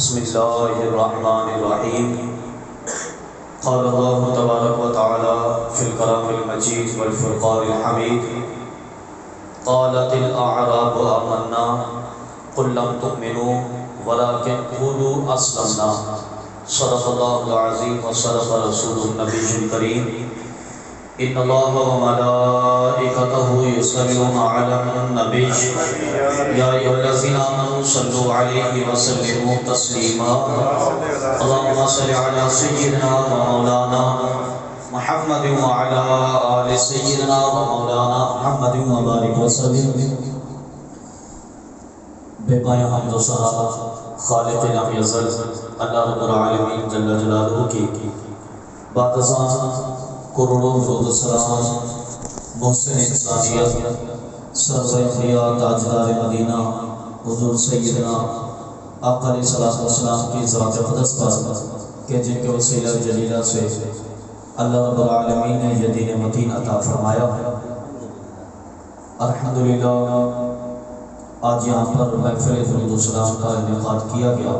بسم الله الرحمن الرحيم. قال الله تبارك وتعالى في الكلام المجيد والفرقان الحميد: قالت الأعراب آمنا قل لم تؤمنوا ولكن قولوا أسلمنا. صدق الله العظيم وصدق رسوله النبي الكريم. إن الله وملائكته يصلون على النبي يا أيها الذين آمنوا صلوا عليه وسلموا تسليما. اللهم صل على سيدنا ومولانا محمد وعلى آل سيدنا ومولانا محمد وبارك وسلم. بے پایہ حمد و ثنا خالق لم یزل اللہ رب العالمین جل جلالہ کی بعد ازاں کروڑوں درود و سلام محسن انسانیت سرور انبیاء تاجدار مدینہ حضور سیدنا آقا علیہ الصلوۃ والسلام کی ذات اقدس پر کہ جن کے وسیلہ جلیلہ سے اللہ رب العالمین نے یہ دین متین عطا فرمایا. الحمدللہ آج یہاں پر محفل درود و سلام کا انعقاد کیا گیا.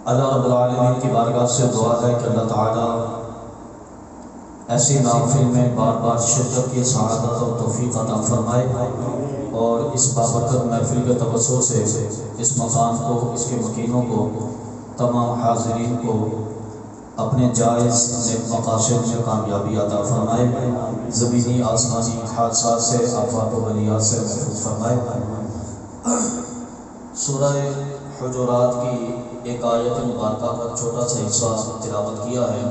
اللہ رب العالمین کی بارگاہ سے دعا ہے کہ اللہ تعالیٰ ایسی محفل میں بار بار شرکت کی سعادت اور توفیق عطا فرمائے اور اس بابرکت محفل کے توسط سے اس مقام کو، اس کے مکینوں کو، تمام حاضرین کو اپنے جائز نیک مقاصد میں کامیابی عطا فرمائے، زمینی آسمانی حادثات سے، آفات و بلیات سے محفوظ فرمائے. سورہ حجرات کی ایک آیت مبارکہ کا چھوٹا سا حصہ تلاوت کیا ہے.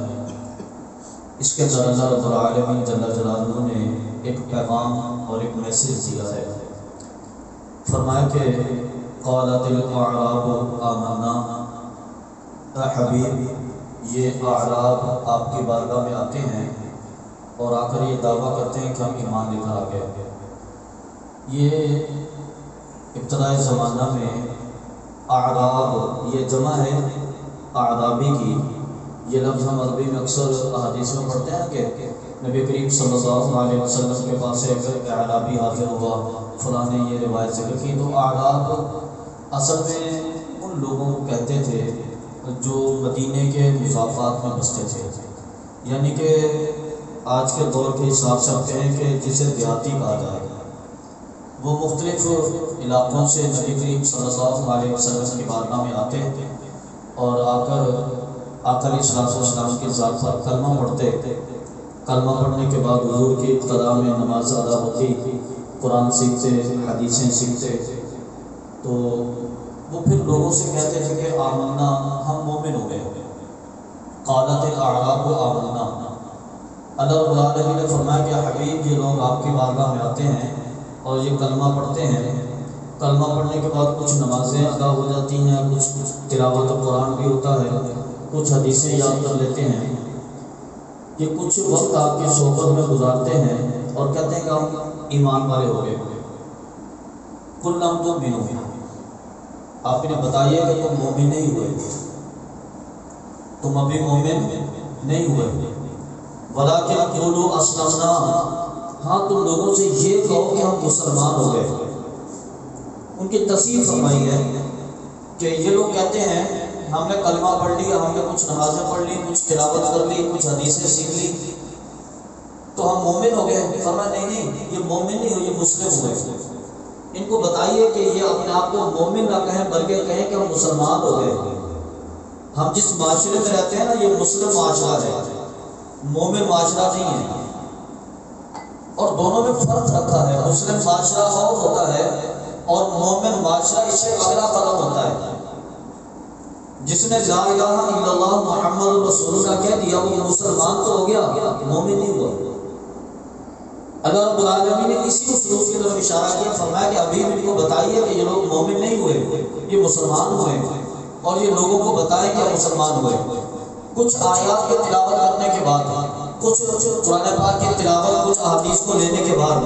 اس کے اندر اللہ رب العالمین جل جلالہ نے ایک پیغام اور ایک میسیج دیا ہے. فرمایا کہ قالت الاعراب آمنا. اے حبیب، یہ اعراب آپ کی بارگاہ میں آتے ہیں اور آ کر یہ دعویٰ کرتے ہیں کہ ہم ایمان لے کر آ گئے. یہ ابتدائی زمانہ میں اعراب یہ جمع ہے اعرابی کی. یہ لفظ ہم عربی میں اکثر احادیث میں پڑھتے ہیں کہ نبی کریم صلی اللہ علیہ وسلم کے پاس ایک اعرابی حاضر ہوا، فلاں نے یہ روایت ذکر کی. تو اعراب اصل میں ان لوگوں کو کہتے تھے جو مدینے کے مضافات میں بستے تھے، یعنی کہ آج کے دور کے حساب سے آپ کہیں کہ جسے دیہاتی کہا جائے. وہ مختلف علاقوں سے نبی کریم صلی اللہ علیہ وسلم کی بارگاہ میں آتے اور آ کر آقا علیہ الصلوۃ والسلام کی ذات پر کلمہ پڑھتے. کلمہ پڑھنے کے بعد حضور کی اقتداء میں نماز ادا ہوتی، قرآن سیکھتے، حدیثیں سیکھتے. تو وہ پھر لوگوں سے کہتے تھے کہ آمنا، ہم مومن ہو گئے. قالت الاعراب آمنا. اللہ رب العالمین نے فرمایا کہ حبیب، یہ لوگ آپ کی بارگاہ میں آتے ہیں اور یہ کلمہ پڑھتے ہیں. کلمہ پڑھنے کے بعد کچھ نمازیں ادا ہو جاتی ہیں، کچھ تلاوت قرآن بھی ہوتا ہے، کچھ حدیثیں یاد کر لیتے ہیں. یہ کچھ وقت آپ کی صحبت میں گزارتے ہیں اور کہتے ہیں کہ ہم ایمان والے ہو گئے. قل لم تؤمنوا، آپ انہیں بتائیے کہ تم مومن نہیں ہوئے، تم ابھی مومن نہیں ہوئے. ولکن قولوا اسلمنا، ہاں تم لوگوں سے یہ کہو کہ ہم مسلمان ہو گئے. ان کی تصریح فرمائی ہے کہ یہ لوگ کہتے ہیں ہم نے کلمہ پڑھ لیا، ہم نے کچھ نمازیں پڑھ لی، کچھ تلاوت کر لی، کچھ حدیثیں سیکھ لی تو ہم مومن ہو گئے. فرمایا نہیں، یہ مومن نہیں ہو، یہ مسلم ہو گئے. ان کو بتائیے کہ یہ اپنے آپ کو مومن نہ کہیں بلکہ کہیں کہ ہم مسلمان ہو گئے. ہم جس معاشرے میں رہتے ہیں نا، یہ مسلم معاشرہ ہے، مومن معاشرہ نہیں ہے. اور دونوں میں فرق رکھا ہے. مسلم معاشرہ اور ہوتا ہے اور مومن معاشرہ اس سے اگلا قدم ہوتا ہے. جس نے لا الہ الا اللہ محمد رسول اللہ کہہ دیا وہ مسلمان تو ہو گیا، مومن نہیں ہوا. اللہ رب العالمین نے اسی اسلوب کی طرف اشارہ کیا. فرمایا کہ ابھی ان کو بتائیے کہ یہ لوگ مومن نہیں ہوئے، یہ مسلمان ہوئے، اور یہ لوگوں کو بتائیں کہ مسلمان ہوئے. کچھ آیات کی تلاوت کرنے کے بعد، کچھ قرآن پاک کی تلاوت، کچھ احادیث کو لینے کے بعد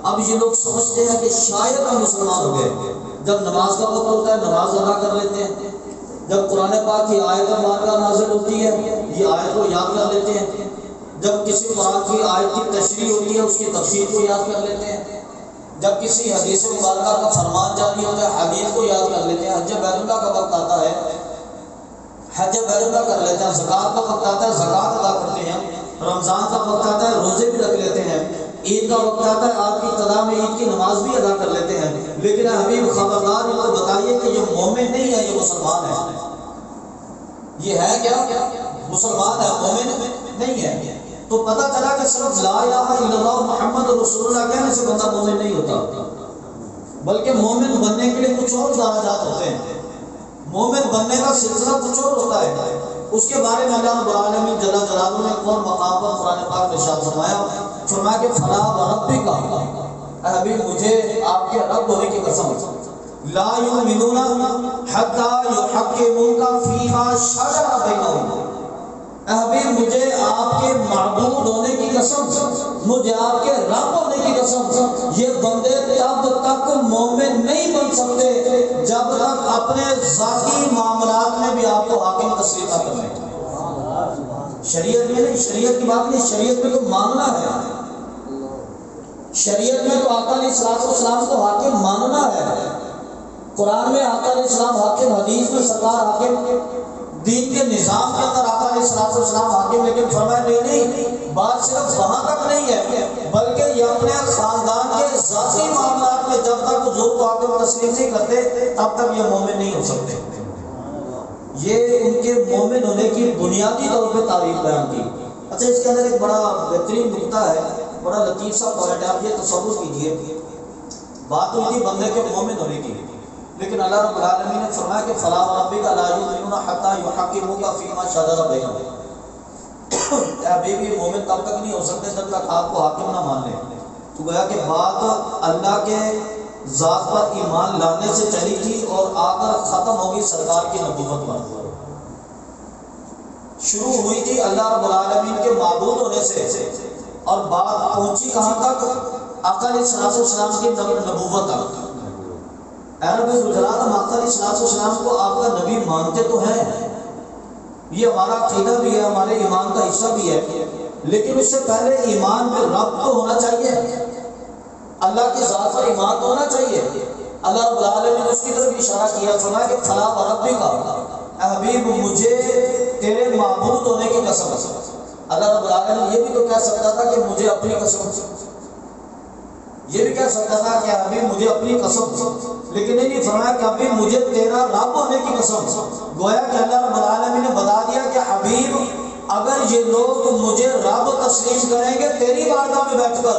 اب یہ لوگ سمجھتے ہیں کہ شاید ہم مسلمان ہو گئے. جب نماز کا وقت ہوتا ہے نماز ادا کر لیتے ہیں، جب قرآن پاک کی آیت مبارکہ نازل ہوتی ہے یہ آیت کو یاد کر لیتے ہیں، جب کسی قرآن کی آیت کی تشریح ہوتی ہے اس کی تفسیر کو یاد کر لیتے ہیں، جب کسی حدیث مبارکہ کا فرمان جاری ہوتا ہے حدیث کو یاد کر لیتے ہیں. حج بیت اللہ کا وقت آتا ہے حج بیت اللہ کر لیتے ہیں، زکوٰۃ کا وقت آتا ہے زکوٰۃ ادا کرتے ہیں، رمضان کا وقت آتا ہے روزے بھی رکھ لیتے ہیں، عید کا وقت آتا ہے آپ کی ابتدا میں عید کی نماز بھی ادا کر لیتے ہیں، لیکن حبیب خبردار ان کو بتائیے کہ یہ مومن نہیں ہے، یہ مسلمان ہے۔ یہ ہے کیا؟ مسلمان ہے، مومن نہیں ہے۔ تو پتہ چلا کہ صرف لا الہ الا اللہ محمد رسول اللہ کہنے سے بندہ مومن نہیں ہوتا، بلکہ مومن بننے کے لیے کچھ اور درجات ہوتے ہیں۔ مومن بننے کا سلسلہ کچھ اور ہوتا ہے، اس کے بارے میں اللہ رب العالمین جل جلالہ نے ایک اور مقام پر قرآن پاک میں ارشاد فرمایا کہ فلا وربک، اے حبیب مجھے آپ کے رب ہونے کی قسم، لا یؤمنون حتی یحکموک فیما شجر بینہم، اے حبیب مجھے آپ کے معبود ہونے کی قسم، مجھے آپ کے رب ہونے کی قسم، یہ بندے تب تک مومن نہیں بن سکتے جب تک اپنے ذاتی معاملات میں بھی آپ کو حاکم تسلیم نہ کر لیں۔ شریعت میں نہیں، شریعت کی بات نہیں، شریعت میں تو ماننا ہے، شریعت میں تو آقا علیہ السلام کو حاکم ماننا ہے۔ قرآن میں آقا علیہ السلام حاکم، حدیث میں سرکار حاکم، دین کے نظام کے اندر آقا علیہ السلام حاکم، لیکن فرمایا نہیں، بات صرف وہاں تک نہیں ہے، بلکہ یہ اپنے خاندان کے ذاتی معاملات میں جب تک حضور کو حاکم تسلیم نہیں کرتے تب تک یہ مومن نہیں ہو سکتے۔ یہ ان کے مومن ہونے کی بنیادی طور پہ تعریف بیان کی۔ اچھا، اس کے اندر ایک بڑا بہترین نکتہ ہے، بڑا لطیف سا پوائنٹ ہے، آپ یہ تصور کیجئے، بات ہوئی تھی بندے کے مومن ہونے کی، لیکن اللہ رب العالمین نے فرمایا کہ فلا وربک لا یؤمنون حتی یحکموک فیما شجر بینہم، اے حبیبی مومن تب تک نہیں ہو سکتے جب تک آپ کو حاکم نہ مان لیں۔ تو گویا کہ بات اللہ کے ذات پر ایمان لانے سے چلی تھی اور آ کر ختم ہوگی سرکار کی نبوت پر، شروع ہوئی تھی اللہ رب العالمین کے معبود ہونے سے، اور بات پہنچی کہاں تک؟ آقا علیہ السلام کی نبوت تک۔ اے رب ذوالجلال، ہم آقا علیہ السلام کو آپ کا نبی مانتے تو ہیں، یہ ہمارا عقیدہ بھی ہے، ہمارے ایمان کا حصہ بھی ہے، لیکن اس سے پہلے ایمان میں رب تو ہونا چاہیے، اللہ کی ذات پر ایمان تو ہونا چاہیے۔ اللہ رب العالمین نے اس کی طرف اشارہ کیا، فرمایا کہ فلا وربک، اے حبیب مجھے تیرے معبود ہونے کی قسم۔ اللہ رب العالمین یہ بھی تو کہہ سکتا تھا کہ مجھے اپنی قسم، یہ بھی کہہ سکتا تھا کہ حبیب مجھے اپنی قسم، لیکن نہیں فرمایا کہ حبیب مجھے تیرا رب ہونے کی قسم۔ گویا کہ اللہ رب العالمین نے بتا دیا کہ حبیب اگر یہ لوگ مجھے رب تسلیم کریں گے تیری بارگاہ میں بیٹھ کر،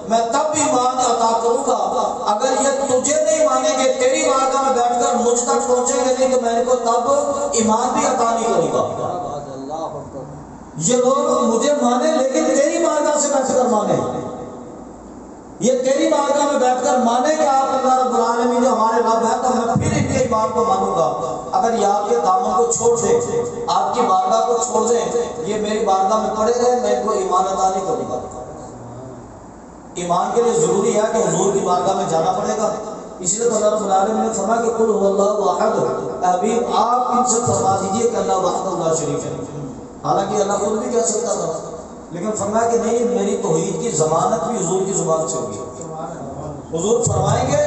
میں تب بھی ایمان عطا کروں گا، اگر یہ تجھے نہیں مانیں گے تیری بارگاہ میں بیٹھ کر مجھ تک پہنچیں گے نہیں تو میں ان کو تب ایمان بھی عطا نہیں کروں گا۔ یہ لوگ مجھے مانے لیکن تیری بارگاہ سے بیٹھ کر مانے، یہ تیری بارگاہ میں بیٹھ کر مانے کہ آپ اللہ رب العالمین جو ہمارے رب ہے تو میں پھر ان کے ایمان کو مانوں گا۔ اگر یہ آپ کے دامن کو چھوڑ دیں، آپ کی بارگاہ کو چھوڑ دیں، یہ میری بارگاہ میں پڑے رہے، میں ان کو ایمان عطا نہیں کروں گا۔ ایمان کے لیے ضروری ہے کہ حضور کی بارگاہ میں جانا پڑے گا، اسی لیے اللہ رب العالمین نے فرمایا کہ قل هو اللہ احد، حبیب آپ ان سے فرما دیجئے کہ اللہ وحدہ لا شریک ہے۔ حالانکہ اللہ خود بھی کہہ سکتا تھا، لیکن فرمایا کہ نہیں، میری توحید کی ضمانت بھی حضور کی زبان سے ہوگی۔ حضور فرمائیں گے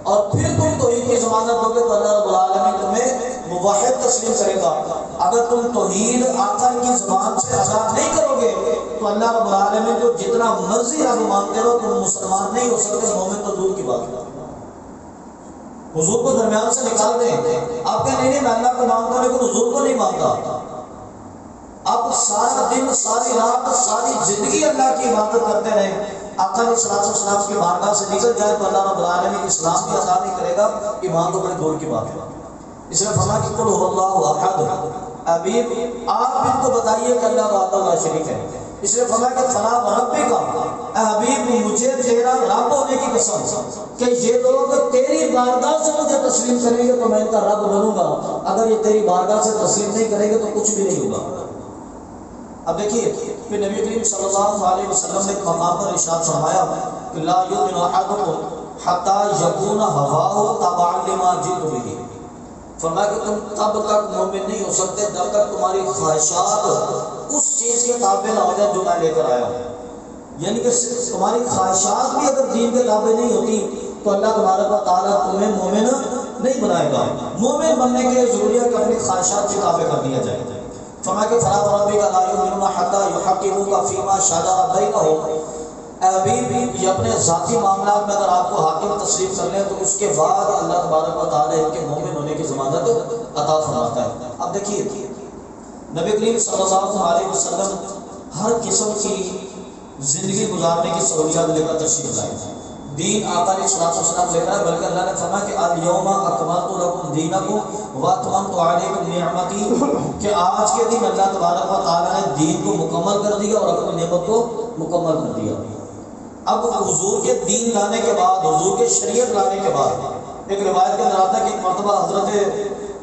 اور پھر تم توحید کی ضمانت دو گے تو اللہ رب العالمین تمہیں موحد تسلیم کرے گا۔ اگر تم توحید آقا کی زبان سے ادا نہیں کرو گے تو اللہ رب العالمین کو جتنا مرضی آپ مانتے رہو تم مسلمان نہیں ہو سکتے، مومن تو دور کی بات ہے۔ حضور کو درمیان سے نکال دیں، آپ کہیں نہیں میں اللہ کو مانتا ہوں لیکن حضور کو نہیں مانتا، آپ سارا دن ساری رات ساری زندگی اللہ کی عبادت کرتے رہیں، آقا علیہ السلام کی بارگاہ سے نکل جائے تو اللہ رب العالمین اسلام بھی عطا نہیں کرے گا، ایمان تو بڑے دور کی بات ہے۔ اس لیے فرمایا کہ قل هو اللہ احد، حبیب آپ ان کو بتائیے کہ اللہ وحدہ لا شریک ہے۔ اس لیے فرمایا کہ فلا وربک، اے حبیب مجھے تیرا رب ہونے کی قسم کہ یہ لوگ تیری بارگاہ سے مجھے تسلیم کریں گے تو میں ان کا رب بنوں گا، اگر یہ تیری بارگاہ سے تسلیم نہیں کریں گے تو کچھ بھی نہیں ہوگا۔ اب دیکھیے پھر نبی کریم صلی اللہ علیہ وسلم نے ایک مقام پر ارشاد فرمایا کہ لا یؤمن احدکم حتی یکون ہواہ تبعا لما جئت بہ، فرمایا کہ تم تب تک مومن نہیں ہو سکتے جب تک تمہاری خواہشات اس چیز کے تابع نہ ہو جائے جو میں لے کر آیا ہوں۔ یعنی کہ تمہاری خواہشات بھی اگر دین کے تابع نہیں ہوتی تو اللہ تبارک و تعالیٰ تمہیں مومن نہیں بنائے گا. مومن بننے کے ضروری ہے کہ اپنی خواہشات کے تابع کر دیا جائے. فرمایا کہ فلا وربک لا یؤمنون حتی یحکموک فیما شجر بینہم. اے حبیب یہ اپنے ذاتی معاملات میں اگر آپ کو حاکم تسلیم کر لیں تو اس کے بعد اللہ تبارک و تعالی ان کے مومن ہونے کی ضمانت عطا فرماتا ہے. اب دیکھیے نبی کریم صلی اللہ علیہ وسلم ہر قسم کی زندگی گزارنے کی سہولیات لے کر تشریف لائے. دین آقا علیہ السلام لے کر، بلکہ اللہ نے فرمایا کہ الیوم اکملت لکم دینکم واتممت علیکم نعمتی، کہ آج کے دن اللہ تبارک و تعالی نے دین کو مکمل کر دیا اور اپنی نعمت کو مکمل کر دیا. اب حضور کے دین لانے کے بعد، حضور کے شریعت لانے کے بعد ایک روایت کے اندر آتا ہے کہ ایک مرتبہ حضرت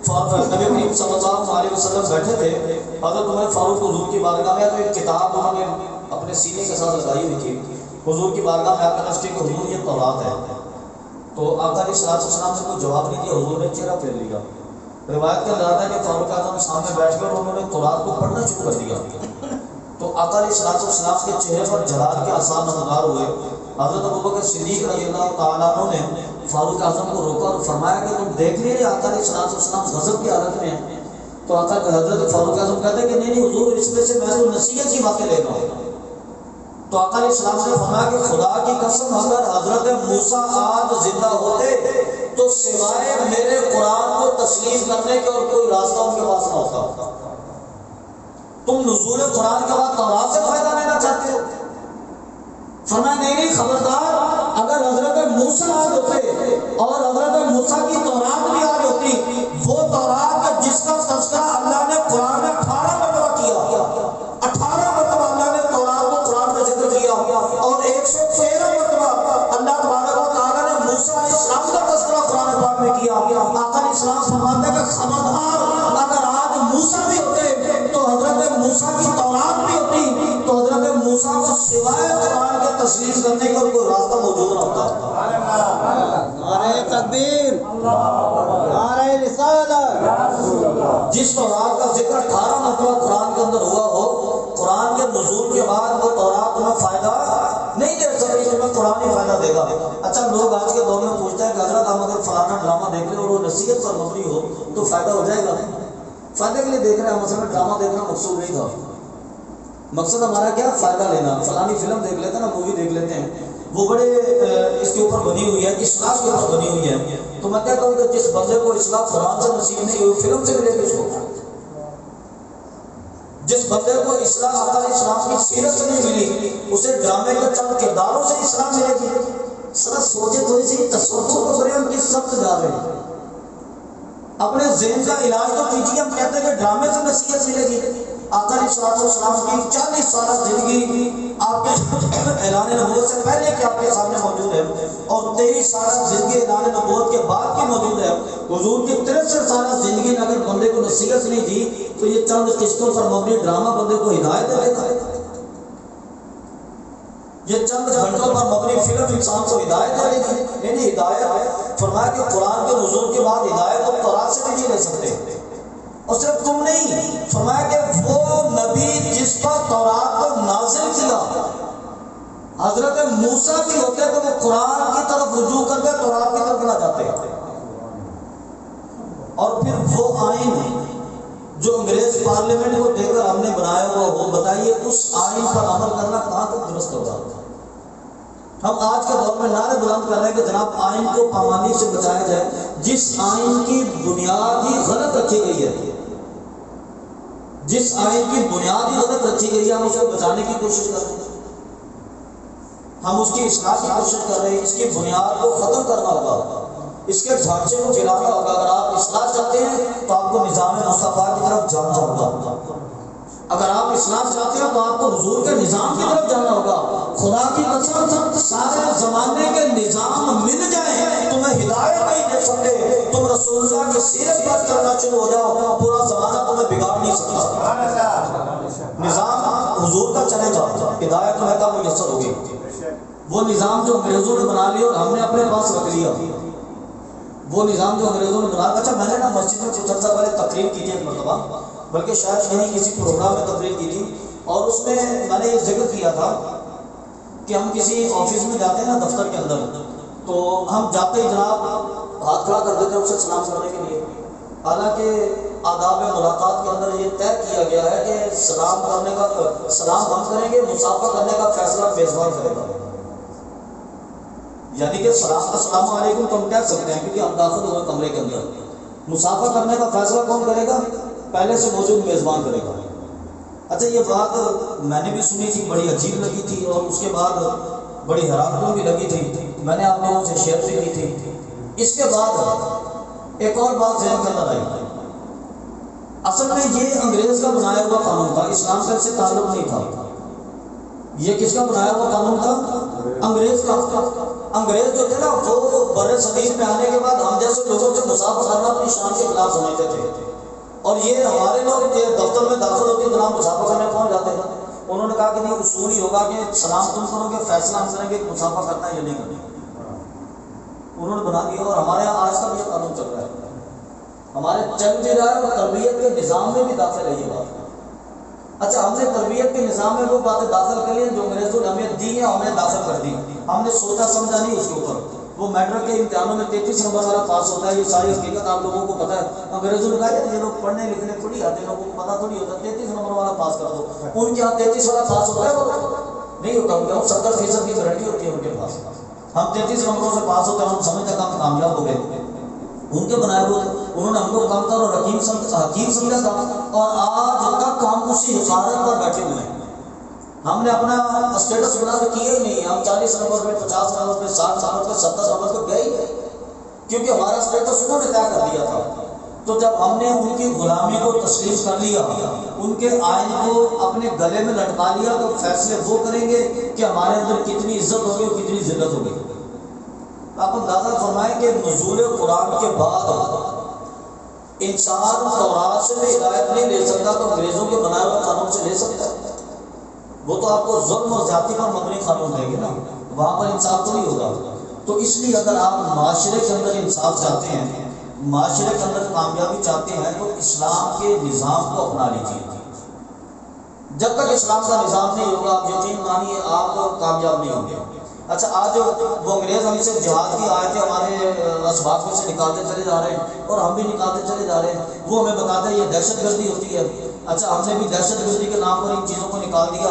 نبی کریم صلی اللہ علیہ وسلم بیٹھے تھے. حضرت عمر فاروق حضور کی بارگاہ میں تو ایک کتاب انہوں نے اپنے سینے کے ساتھ لگائی ہوئی تھی. حضور کی بارگاہ میں آ کر اس کے کہ حضور یہ تورات ہے. تو آقا علیہ السلام نے کوئی جواب نہیں دیا. حضور نے چہرہ پھیر لیا. روایت کے اندر آتا ہے کہ فاروق اعظم سامنے بیٹھ کر انہوں نے تورات کو پڑھنا شروع کر دیا. تو آقا علیہ السلام کے چہرے پر جلال کے آثار نمودار ہوئے. حضرت ابوبکر صدیق رضی اللہ تعالیٰ عنہ نے فاروق اعظم کو روکا اور فرمایا کہ تم دیکھ نہیں رہے آقا علیہ السلام غضب کی حالت میں ہیں. تو آقا حضرت فاروق اعظم کہتے ہیں کہ نہیں حضور اس میں سے میں تو نصیحت کی باتیں لے رہا ہوں. تو آقا علیہ السلام نے فرمایا کہ خدا کی قسم اگر حضرت موسیٰ آج زندہ ہوتے تو سوائے میرے قرآن کو تسلیم کرنے کے اور کوئی راستہ ان کے پاس نہ ہوتا. تم نزول قرآن کے بعد تورات سے فائدہ لینا چاہتے ہو؟ فرمایا نہیں خبردار، اگر حضرت موسیٰ آج ہوتے اور حضرت موسیٰ کی تورات بھی آج ہوتی، وہ تورات جس کا تذکرہ اللہ نے قرآن میں 18 مرتبہ کیا، 18 مرتبہ اللہ نے تورات کو قرآن میں ذکر کیا اور 113 مرتبہ اللہ تبارک و تعالیٰ نے موسیٰ علیہ السلام کا تذکرہ قرآن پاک میں کیا. آقا علیہ السلام فرماتے ہیں کہ خبردار اگر آج موسیٰ بھی ہوتے تو حضرت موسیٰ کی تورات بھی ہوتی تو حضرت موسیٰ کو سوائے قرآن کے تسلیم کرنے کا کوئی راستہ موجود نہ ہوتا. نعرہ تکبیر، نعرہ رسالت. جس تورات کا ذکر 18 مرتبہ قرآن کے اندر ہوا ہو، قرآن کے نزول کے بعد وہ تورات تمہیں فائدہ نہیں دے سکتی، تمہیں قرآن ہی فائدہ دے گا. اچھا لوگ آج کے دور میں پوچھتے ہیں کہ حضرت ہم اگر فلانا ڈرامہ دیکھ لیں اور وہ نصیحت پر مبنی ہو تو فائدہ ہو جائے گا؟ فائدے کے لیے دیکھ رہے ہیں، مثلا ڈرامہ دیکھنا مقصود نہیں تھا. مقصد ہمارا کیا؟ فائدہ لینا. فلانی فلم دیکھ لیتے ہیں نا، مووی دیکھ لیتے ہیں، وہ بڑے اس کے اوپر بنی ہوئی ہے، اصلاح کے اوپر بنی ہوئی ہے. تو میں کہتا ہوں کہ جس بندے کو اصلاح قرآن سے نصیب نہیں ہوئی فلم سے ملے گی اس کو. جس بندے کو اصلاح آقا علیہ السلام کی سیرت سے نہیں ملی اسے ڈرامے کے چند کرداروں سے اصلاح ملے گی. ذرا سوچے تھوڑی سی، تصور کو کریں ہم کس سمت جا رہے ہیں. اپنے ذہن کا علاج تو کیجیے. ہم کہتے ہیں کہ ڈرامے سے نصیحت ملے گی. آقا علیہ السلام کی 40 سالہ زندگی آپ کے اعلان نبوت سے پہلے کہ آپ کے سامنے موجود ہے اور 23 سالہ زندگی اعلان نبوت کے بعد کی موجود ہے. حضور کی 63 سالہ زندگی نے اگر بندے کو نصیحت نہیں دی تو یہ چند قسطوں پر مبنی ڈرامہ بندے کو ہدایت دے گا. یہ چند گھنٹوں پر مبنی فلم انسان کو ہدایت دے گی. یعنی ہدایت فرمایا کہ قرآن کے نزول کے بعد ہدایت کو تورات سے بھی نہیں لے سکتے. اور صرف تم نہیں، فرمایا کہ وہ نبی جس پر تورات کو نازل کیا حضرت موسیٰ بھی ہوتے تو وہ قرآن کی طرف رجوع کر کے تورات کی طرف نہ جاتے. اور پھر وہ آئین جو انگریز پارلیمنٹ کو دے کر ہم نے بنایا ہوا وہ بتائیے اس آئین پر عمل کرنا کہاں تک درست ہوگا؟ ہم آج کے دور میں نعرے بلند کر رہے ہیں کہ جناب آئین کو پامالی سے بچایا جائے. جس آئین کی بنیاد ہی غلط رکھی گئی ہے، جس آئین کی بنیاد ہی غلط رکھی گئی ہے، ہم اسے بچانے کی کوشش کر رہے ہیں، ہم اس کی اصلاح کی کوشش کر رہے ہیں. اس کی بنیاد کو ختم کرنا ہوگا، اس کے ڈھانچے کو گرانا ہوگا. اگر آپ اصلاح چاہتے ہیں تو آپ کو نظام مصطفیٰ کی طرف جانا ہوگا. اگر آپ اصلاح چاہتے ہیں تو آپ کو حضور کے نظام کی طرف جانا ہوگا. خدا کی قسم سارے زمانے کے نظام مل جائیں تمہیں ہدایت نہیں دے سکتے. تم رسول اللہ کی سیرت پر چلنا شروع ہو جاؤ، پورا زمانہ تمہیں بگاڑ نہیں سکتا. نظام حضور کا چلے گا، ہدایت تمہیں کب میسر ہوگی. وہ نظام جو انگریزوں نے بنا لیا اور ہم نے اپنے پاس رکھ لیا، وہ نظام جو انگریزوں نے بنا. اچھا میں نے نا مسجد میں کچھ عرصہ پہلے تقریر کی تھی ایک مرتبہ، بلکہ شاید یہیں کسی پروگرام میں تقریر کی تھی، اور اس میں میں نے یہ ذکر کیا تھا کہ ہم کسی آفس میں جاتے ہیں نا دفتر کے اندر، تو ہم جاتے ہی جناب ہاتھ کھڑا کر دیتے ہیں اسے سلام کرنے کے لیے، حالانکہ آداب ملاقات کے اندر یہ طے کیا گیا ہے کہ سلام کرنے کا سلام ہم کریں گے، مصافحہ کرنے کا فیصلہ میزبان کرے گا. یعنی کہ السلام علیکم تو ہم کہہ سکتے ہیں کیونکہ ہم داخل ہوئے کمرے کے اندر، مصافحہ کرنے کا فیصلہ کون کرے گا؟ پہلے سے موجود میزبان کرے گا. اچھا یہ بات میں نے بھی سنی تھی، بڑی عجیب لگی تھی اور اس کے بعد بڑی حیران بھی لگی تھی، میں نے آپ لوگوں سے شیئر بھی کی تھی. اس کے بعد ایک اور بات ذہن کے اندر آئی، اصل میں یہ انگریز کا بنایا ہوا قانون تھا، اسلام کا اس سے تعلق نہیں تھا. یہ کس کا بنایا ہوا قانون تھا؟ انگریز کا. انگریز جو تھے نا وہ بر صغیر میں آنے کے بعد ہم جیسے لوگوں سے مصافحہ کرنا اپنی شان کے خلاف سمجھتے تھے، اور یہ ہمارے لوگ دفتر میں داخل ہوتے ہیں جناب مصافحہ کرنے پہنچ جاتے ہیں. انہوں نے کہا کہ نہیں، اصول ہی ہوگا کہ سلام تم کرو گے، فیصلہ ہم کریں گے کہ مصافحہ کرنا ہے یا نہیں کرنا. انہوں نے بنا دیا اور ہمارے یہاں آج تک یہ قانون چل رہا ہے، ہمارے چل بھی رہا ہے اور تربیت کے نظام میں بھی داخل ہے یہ بات. اچھا ہم نے تربیت کے نظام میں وہ باتیں داخل کر لی جو انگریزوں نے ہمیں دی ہیں، ہم نے داخل کر دی. ہم نے سوچا سمجھا نہیں اس کے اوپر. وہ میٹرک کے امتحانوں میں 33 نمبر والا پاس ہوتا ہے، یہ ساری حقیقت آپ لوگوں کو پتہ ہے. انگریزوں نے کہا کہ یہ لوگ پڑھنے لکھنے تھوڑی آتے ہیں، لوگوں کو پتہ تھوڑی ہوتا 33 نمبر والا پاس کر دو. ان کے یہاں 33 والا پاس ہوتا ہے؟ وہ نہیں ہوتا. ان کے یہاں 70% کی گارنٹی ہوتی ہے ان کے پاس. ہم 33 نمبروں سے پاس ہوتے ہیں، ہم سمجھتے ہیں ہم کامیاب ہو گئے. ان کے بنائے ہوئے انہوں نے ہم کو کمتر اور حکیم سمجھا تھا، اور آج تک ہم اسی حقارت پر بیٹھے ہوئے ہیں. ہم نے اپنا اسٹیٹس بنا کے کیا ہی نہیں. ہم 40 نمبر پہ 50 نمبر پہ 60 نمبر پہ 70 نمبر پہ گئے ہی ہے، کیونکہ ہمارا اسٹیٹس انہوں نے طے کر دیا تھا. تو جب ہم نے ان کی غلامی کو تسلیم کر لیا، ان کے آئین کو اپنے گلے میں لٹکا لیا، تو فیصلے وہ کریں گے کہ ہمارے اندر کتنی عزت ہوگی اور کتنی ذلت ہوگی. آپ اندازہ فرمائیں کہ نزول قرآن کے بعد انسان تورات سے بھی ہدایت نہیں لے سکتا تو انگریزوں کے بنائے ہوئے قانون سے لے سکتا ہے؟ وہ تو آپ کو ظلم اور زیادتی پر مبنی قانون دیں گے نا، وہاں پر انصاف تو نہیں ہوگا. تو اس لیے اگر آپ معاشرے کے اندر انصاف چاہتے ہیں، معاشرے کے اندر کامیابی چاہتے ہیں، تو اسلام کے نظام کو اپنا لیجیے. جب تک اسلام کا نظام نہیں ہوگا آپ یقین مانیے آپ کامیاب نہیں ہوں گے. اچھا آج وہ انگریز ہم سے جہاد کی آیتیں ہمارے اسباب میں سے نکالتے چلے جا رہے ہیں، اور ہم بھی نکالتے چلے جا رہے ہیں. وہ ہمیں بتاتے ہیں یہ دہشت گردی ہوتی ہے. اچھا ہم نے بھی دہشت گردی کے نام پر ان چیزوں کو نکال دیا.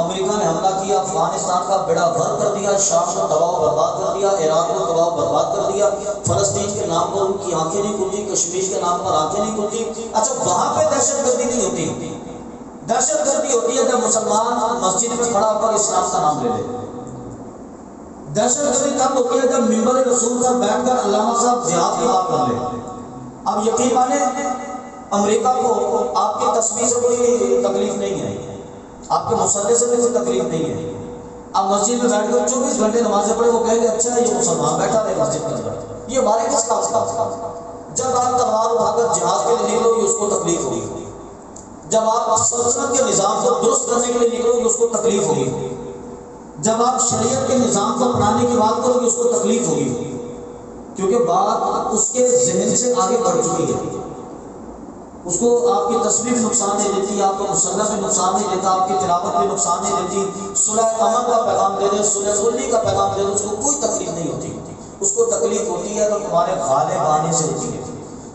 امریکہ نے حملہ کیا، افغانستان کا بیڑا غرق کر دیا، شام کو تباہ و برباد کر دیا، عراق کو تباہ و برباد کر دیا. فلسطین کے نام پر ان کی آنکھیں نہیں کھلتی، کشمیر کے نام پر آنکھیں نہیں کھلتی. اچھا وہاں پہ دہشت گردی نہیں ہوتی. دہشت گردی ہوتی ہے جب مسلمان مسجد میں کھڑا ہو کر اسلام کا نام لے لے. دہشت گردی تب ہوتی ہے جب ممبر رسول پر بیٹھ کر علامہ صاحب جہاد کی بات کر لے. اب یقین مانیں امریکہ کو آپ کی تصویر سے کوئی تکلیف نہیں ہے، آپ کے مسئلے سے بھی کوئی تکلیف نہیں ہے. اب مسجد میں بیٹھ کر 24 گھنٹے نمازیں پڑھے، وہ کہیں گے اچھا یہ مسلمان بیٹھا رہے مسجد کے اندر، یہ ہمارے کس کام کا؟ جب آپ تلوار اٹھا کر جہاد کے لیے نکلو گے اس کو تکلیف ہوگی. جب آپ سلطنت کے نظام کو درست کرنے کے لیے نکلو گے اس کو تکلیف ہوگی. جب آپ شریعت کے نظام کو اپنانے کی بات کرو گے اس کو تکلیف ہوگی، کیونکہ بات اس کے ذہن سے آگے بڑھ چکی ہے. اس کو آپ کی تصویر بھی نقصان نہیں دیتی، آپ کا مسلح بھی نقصان نہیں دیتا، آپ کی تلاوت بھی نقصان نہیں دیتی. صلح امن کا پیغام دے دے، صلح صلحی کا پیغام دے دے، اس کو کوئی تکلیف نہیں ہوتی. اس کو تکلیف ہوتی ہے تو تمہارے غالب آنے سے ہوتی ہے.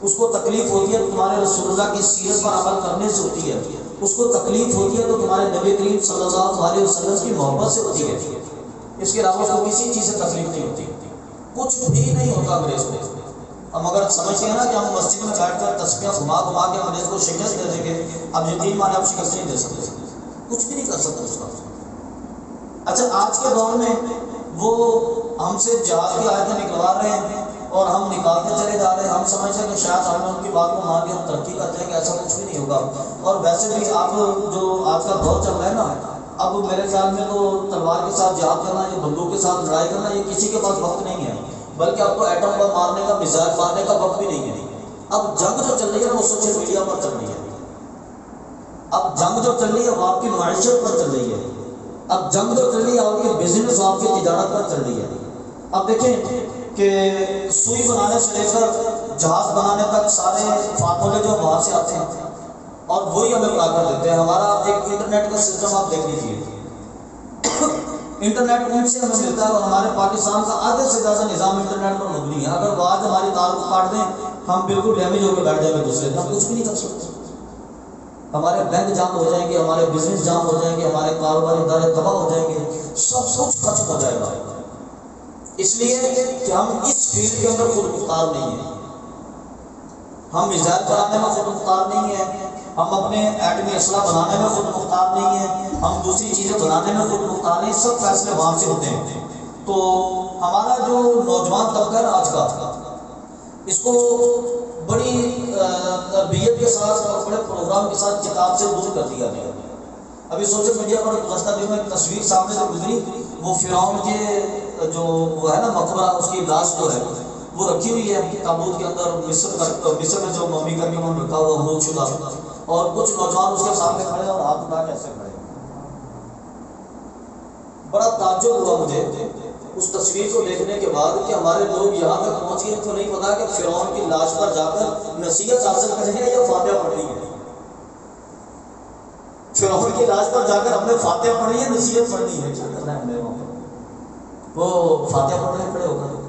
اس کو تکلیف ہوتی ہے تو تمہارے رسول اللہ کی سیرت پر عمل کرنے سے ہوتی ہے. اس کو تکلیف ہوتی ہے تو تمہارے نبی کریم صلی اللہ علیہ وسلم کی محبت سے ہوتی ہے. اس کے علاوہ اس کو کسی چیز سے تکلیف نہیں ہوتی، کچھ بھی نہیں ہوتا انگریز کو. ہم اگر سمجھتے ہیں نا کہ ہم مسجد میں بیٹھ کر تسبیحاں گھما گھما کے انگریز کو شکست دے دیں گے، اب یقین مانے آپ شکست نہیں دے سکتے، کچھ بھی نہیں کر سکتے اس کا. اچھا آج کے دور میں وہ ہم سے جہاد کی آیتیں نکلوا رہے ہیں اور ہم نکالتے چلے جا رہے ہیں. ہم سمجھتے ہیں کہ شاید ہمیں ان کی بات کو مان کے ہم ترقی کر جائیں گے، ایسا کچھ بھی نہیں ہوگا. اور ویسے بھی آپ جو آج کا دور چل رہا ہے نا، اب میرے خیال میں تو تلوار کے ساتھ جہاد کرنا یا بندوق کے ساتھ لڑائی کرنا یہ کسی کے پاس وقت نہیں ہے، بلکہ اب تو ایٹم بم مارنے کا، میزائل مارنے کا وقت بھی نہیں ہے. اب جنگ جو چل رہی ہے وہ سوشل میڈیا پر چل رہی ہے. اب جنگ جو چل رہی ہے وہ آپ کی معیشت پر چل رہی ہے. اب جنگ جو چل رہی ہے آپ کی بزنس، آپ کی تجارت پر چل رہی ہے. اب دیکھیں کہ سوئی بنانے سے لے کر جہاز بنانے تک سارے فارمولے جو وہاں سے آتے ہیں اور وہی ہمیں بنا کر دیتے ہیں. ہمارا ایک انٹرنیٹ کا سسٹم آپ دیکھ لیجیے، انٹرنیٹ ان سے ہمیں ملتا ہے اور ہمارے پاکستان کا آدھے سے زیادہ نظام انٹرنیٹ پر مبنی ہے. اگر وہ آج ہماری تار کو کاٹ دیں ہم بالکل ڈیمیج ہو کے بیٹھ جائیں گے دوسرے دن, ہم کچھ بھی نہیں کر سکتے. ہمارے بینک جام ہو جائیں گے, ہمارے بزنس جام ہو جائیں گے, ہمارے کاروباری ادارے تباہ ہو جائیں گے, سب کچھ ختم ہو جائے گا. اس لیے کہ ہم اس فیلڈ کے اندر خود مختار نہیں ہیں, ہم میزائل بنانے میں خود مختار نہیں ہیں, ہم اپنے ایٹمی اسلحہ بنانے میں خود مختار نہیں ہیں, ہم دوسری چیزیں بنانے میں خود مختار نہیں. سب فیصلے وہاں سے ہوتے ہیں. تو ہمارا جو نوجوان طبقہ ہے آج کا, اس کو بڑی تربیت کے ساتھ اور بڑے پروگرام کے ساتھ کتاب سے دور کر دیا گیا. ابھی سوشل میڈیا پر گزشتہ دنوں میں ایک تصویر سامنے سے گزری, وہ فرعون کے جو وہ ہے نا مقبرہ, اس کی لاش جو ہے وہ رکھی ہوئی ہے تابوت کے اندر, مصر میں جو ممی کر کے انہوں نے رکھا ہوا مود شدہ, اور کچھ نوجوان اس کے سامنے کھڑے اور ہاتھ اٹھا کے ایسے کھڑے. بڑا تعجب ہوا مجھے اس تصویر کو دیکھنے کے بعد کہ ہمارے لوگ یہاں تک پہنچ گئے, تو نہیں پتا کہ فرعون کی لاش پر جا کر نصیحت حاصل کریں یا فاتحہ پڑھنی ہے. فرعون کی لاش پر جا کر ہم نے فاتحہ پڑھی ہے, نصیحت پڑھنی ہے, کیا کرنا ہے ہم نے وہاں پر؟ وہ فاتحہ پڑھ رہے کھڑے ہو کر,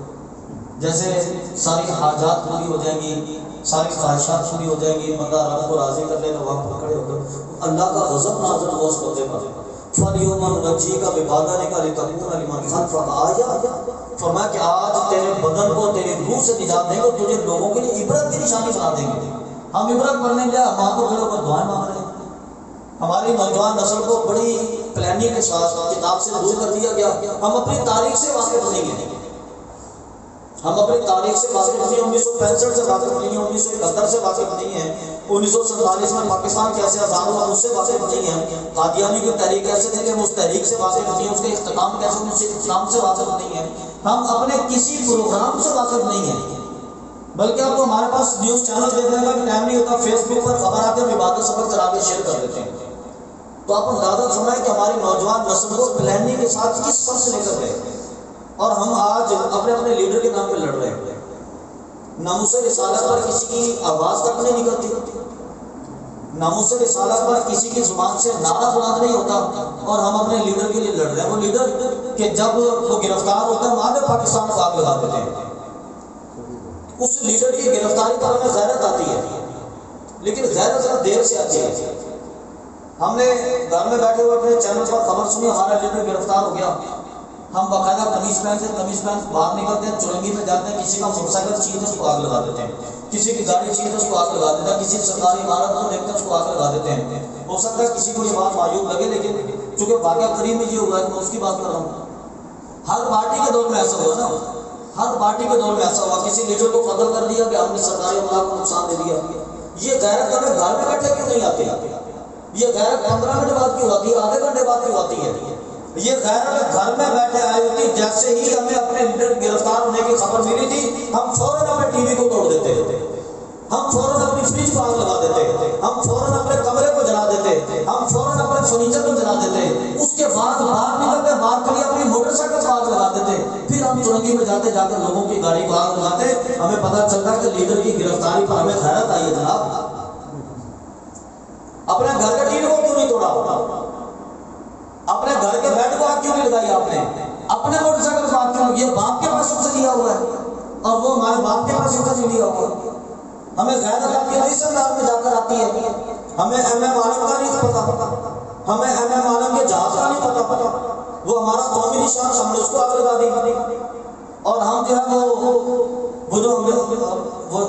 جیسے ساری حاجات پوری ہو جائیں گی, ساری خواہشات پوری ہو جائیں گی, بندہ رب کو راضی کر لے گا, وہاں پر کھڑے ہو کر اللہ کا غضب نازل ہوا اس بندے پر. فَالْيَوْمَ نُنَجِّيكَ بِبَدَنِكَ لِتَكُونَ لِمَنْ خَلْفَكَ آیَةً, فرمایا کہ آج تیرے بدن کو تیری روح سے نجات دیں گے, تجھے لوگوں کے لیے عبرت کی نشانی بنا دیں گے. ہم عبرت پڑھنے کے لیے ماں کو کھڑے ہو کر دعائیں مانگ رہے ہیں. ہماری نوجوان نسل کو بڑی پلاننگ کے ساتھ کتاب سے دور کر دیا گیا. ہم اپنی تاریخ سے واقف نہیں ہیں, ہم اپنی تاریخ سے واقف نہیں ہیں, 1965 سے واقف نہیں ہیں, 1971 سے واقف نہیں ہیں, 1947 میں پاکستان کیسے آزاد ہوا اس سے واقف نہیں ہیں, قادیانی کی تحریک کیسے تھے کہ ہم اس تحریک سے واقف نہیں ہیں, اس کے اختتام کیسے ہوئے اس کے اختتام سے واقف نہیں ہیں, ہم اپنے کسی پروگرام سے واقف نہیں ہیں. بلکہ اب تو ہمارے پاس نیوز چینل دیکھنے کا بھی ٹائم نہیں ہوتا, فیس بک پر خبر آتے ہیں, ہم عبادت سبق کرا کے شیئر کر دیتے ہیں. تو آپ اندازہ سنائیں کہ ہماری نوجوان نسل کو پلاننگ کے ساتھ کس پر سے لے کر گئے, اور ہم آج اپنے اپنے لیڈر کے نام پہ لڑ رہے ہیں. ناموس رسالت پر کسی کی آواز تک نہیں نکلتی, ناموس رسالت پر کسی کی زبان سے نعرہ بلند نہیں ہوتا, اور ہم اپنے لیڈر کے لیے لڑ رہے ہیں. وہ لیڈر کہ جب وہ گرفتار ہوتا ہے آدھے پاکستان کو آگ لگا دیتے ہیں. اس لیڈر کی گرفتاری پر ہمیں غیرت آتی ہے, لیکن غیرت ذرا دیر سے آتی ہے. ہم نے گھر میں بیٹھے ہوئے اپنے چینل پر خبر سنی ہمارا لیڈر گرفتار ہو گیا, ہم باقاعدہ قمیض پہن باہر نکلتے ہیں, چرنگی میں جاتے ہیں, کسی کا موٹر سائیکل چھین اس کو آگ لگا دیتے ہیں, کسی کی گاڑی چھین اس کو آگ لگا دیتے ہیں, کسی سرکاری عمارت کو دیکھ کر اس کو آگ لگا دیتے ہیں. ہو سکتا ہے کسی کو یہ بات معیوب لگے, لیکن چونکہ واقعہ قریب میں یہ ہوا ہے تو میں اس کی بات کر رہا ہوں. ہر پارٹی کے دور میں ایسا ہوا نا, ہر پارٹی کے دور میں ایسا ہوا, کسی لیڈر کو قتل کر دیا کہ ہم نے سرکاری عملہ کو نقصان دے دیا. یہ غیرت ہمیں گھر میں بیٹھے کیوں نہیں آتے؟ یہ غیرت 15 منٹ بعد کیوں آتی ہے, آدھے گھنٹے بعد کیوں آتی ہے؟ یہ غیرت گھر میں بیٹھے آئی ہوتی. جیسے ہی ہمیں اپنے لیڈر گرفتار ہونے کی خبر ملی تھی, ہم فوراً اپنے ٹی وی کو توڑ دیتے, ہم فوراً اپنی فریج کو آگ لگا دیتے, ہم فوراً اپنے کمرے کو جلا دیتے, ہم فوراً اپنے فرنیچر کو جلا دیتے. اس کے بعد باہر نکلتے, باہر کے لیے اپنی موٹر سائیکل کو آگ لگا دیتے. پھر ہم چرنگی میں جاتے, جا کر لوگوں کی گاڑی کو آگ لگاتے. ہمیں پتہ چلتا کہ لیڈر کی گرفتاری پر ہمیں غیرت آئی ہے. جناب اپنے گھر کے ٹین کو کیوں نہیں توڑا, اپنے گھر کے بیڈ کو آگ کیوں نہیں لگائی آپ نے, اپنے موٹر سائیکل کو آگ کیوں لگائی؟ یہ باپ کے پاس سے لیا ہوا ہے اور وہ ہمارے باپ کے پاس سے لیا ہوا ہے. ہمیں غیرت آتی ہے, اس انداز میں جا کر آتی ہے. ہمیں ایم ایم عالم کا نہیں پتا, ہمیں ایم ایم عالم کے جہاز کا نہیں پتا, وہ ہمارا قومی نشان, ہم نے اس کو آگ لگا دی. اور ہم جو ہے وہ جو وہ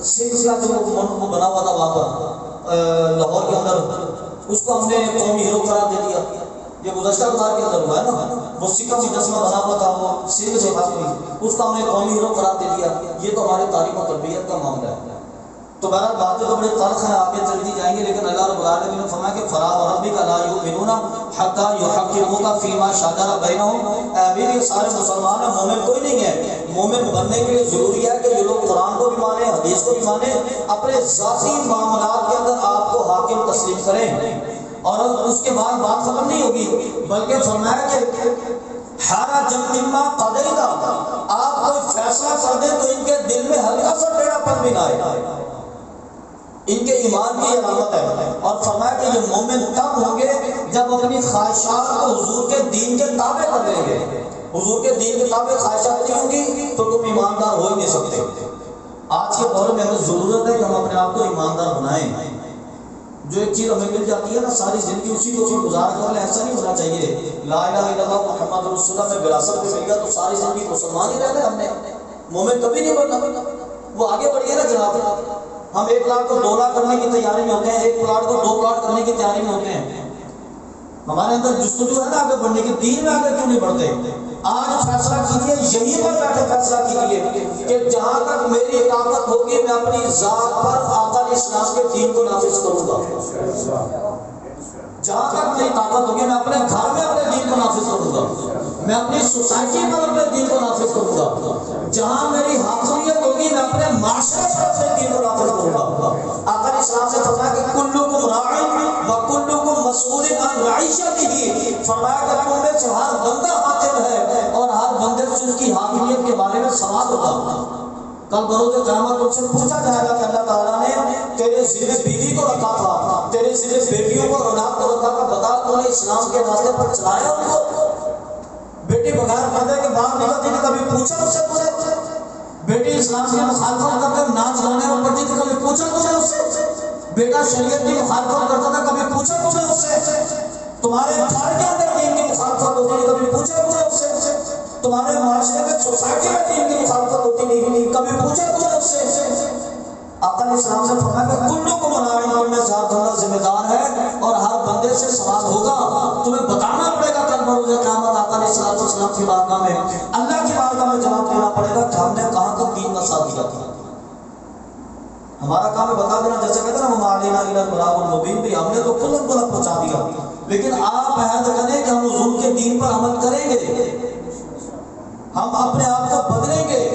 سکھ کا جو بنا ہوا تھا وہاں پر لاہور کے اندر, اس کو ہم نے قومی ہیرو قرار دے دیا. یہ گزشتہ گزار کے اندر ہوا ہے نا, وہ سکھ مجسمہ بنا ہوا تھا, وہ سکھ سے اس کو ہم نے قومی ہیرو قرار دے دیا. یہ تو ہماری تعلیم و تربیت کا معاملہ ہے. تو بہرحال باتیں تو بڑے تلخ ہیں, آگے چلتی جائیں گے, لیکن اللہ رب العالمین نے فرمایا کہ فلا وربک لا یؤمنون حتی یحکموک فیما شجر بینہم. میرے سارے مسلمان ہیں, مومن کوئی نہیں ہے. مومن بننے کے لیے ضروری ہے کہ یہ لوگ قرآن کو بھی مانیں, حدیث کو بھی مانیں, اپنے ذاتی معاملات کے اندر آپ کو حاکم تسلیم کریں. اور اس کے بعد بات ختم نہیں ہوگی, بلکہ فرمایا کہ حرج مما قضیت, آپ کوئی فیصلہ کر دیں تو ان کے دل میں ہلکا سا ٹیڑھا پن بھی نہ آئے, ان کے ایمان کی علامت ہے. اور فرمایا کہ یہ مومن تب ہوں گے جب اپنی خواہشات کو حضور کے دین کے تابع کر لیں گے. حضور کے دین کے تابع خواہشات نہیں ہوں گی تو تم ایماندار ہو ہی نہیں سکتے. آج کے دور میں ہمیں ضرورت ہے کہ ہم اپنے آپ کو ایماندار بنائیں. جو ایک چیز ہمیں مل جاتی ہے نا ساری زندگی اسی کو گزار کر لیں، ایسا نہیں ہونا چاہیے. لا الہ الا اللہ محمد رسول اللہ میں وراثت میں مل گیا تو ساری زندگی مسلمان ہی رہنا. ہم نے مومن کبھی نہیں بننا. وہ آگے بڑھ گیا نا جناب. ہم 1 لاکھ کو 2 لاکھ کرنے کی تیاری میں ہوتے ہیں، 1 پلاٹ کو 2 پلاٹ کرنے کی تیاری میں ہوتے ہیں. ہمارے اندر جستجو ہے نا آگے بڑھنے کی. دین میں آگے کیوں نہیں بڑھتے؟ آج فیصلہ کیجیے، یہیں پر بیٹھے فیصلہ کیجیے کہ جہاں تک میری طاقت ہوگی میں اپنی ذات پر آقا علیہ السلام کے دین کو نافذ کروں گا. جہاں تک میری طاقت ہوگی میں اپنے گھر میں اپنے دین کو نافذ کروں گا. میں اپنی سوسائٹی پر اپنے دین کو نافذ کروں گا. جہاں میری حاکمیت ہوگی میں اپنے معاشرے پر اپنے دین کو نافذ کروں گا. آقا علیہ السلام سے فرمایا کہ کلکم راع و کلکم مسئول عن رعیتہ. فرمایا کہ تم میں سے ہر بندہ حاکم ہے اور ہر بندے سے اس کی حاکمیت کے بارے میں سوال ہوگا. کل بروز قیامت تم سے پوچھا جائے گا کہ اللہ تعالیٰ نے تیرے ذمہ بیوی کو رکھا تھا، تیرے ذمہ بیٹیوں کو اور اولاد کو رکھا تھا، بتا تو نے اسلام کے راستے پر چلایا ان کو؟ بیٹی بغیر پردے کے باہر نکلتی تھی، کبھی پوچھا اس سے تجھے؟ بیٹی اسلام کی مخالفت کرتے ناچ گانے میں پڑتی تھی، کبھی پوچھا تجھے اس سے؟ بیٹا شریعت کی مخالفت کرتا تھا، کبھی پوچھا تجھے اس سے؟ تمہارے گھر کے اندر دین کی مخالفت ہوتی ہے، کبھی پوچھا تجھے اس سے؟ تمہارے معاشرے میں سوسائٹی میں دین کی مخالفت ہوتی نہیں، کبھی پوچھا تجھے اس سے؟ آقا علیہ السلام سے فرمایا کہ کلکم راع میں ساتھ بندہ ذمہ دار ہے اور ہر بندے سے سوال ہوگا. تمہیں بتانا پڑے گا کل بروز قیامت آقا علیہ السلام کی بارگاہ میں، اللہ کی بارگاہ میں جواب دینا پڑے گا کہ ہم نے کہاں تک دین کا ساتھ دیا تھا. ہمارا کام ہے بتا دینا، جیسے کہتے ہیں نا وما علینا الا البلاغ المبین. بھی ہم نے تو کل پہنچا دیا، لیکن آپ عہد کریں کہ ہم حضور کے دین پر عمل کریں گے، ہم اپنے آپ کو بدلیں گے،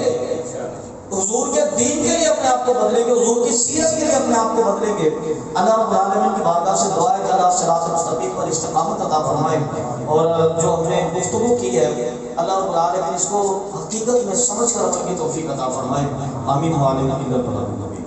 حضور کے دین کے لیے اپنے آپ کو بدلیں گے، حضور کی سیرت کے لیے اپنے آپ کو بدلیں گے. اللہ رب العالمین کی بارگاہ سے دعا ہے کہ اللہ صراط مستقیم پر استقامت عطا فرمائے. اور جو ہم نے گفتگو کی ہے اللہ رب العالمین اس کو حقیقت میں سمجھ کر عمل کی توفیق عطا فرمائے. آمین.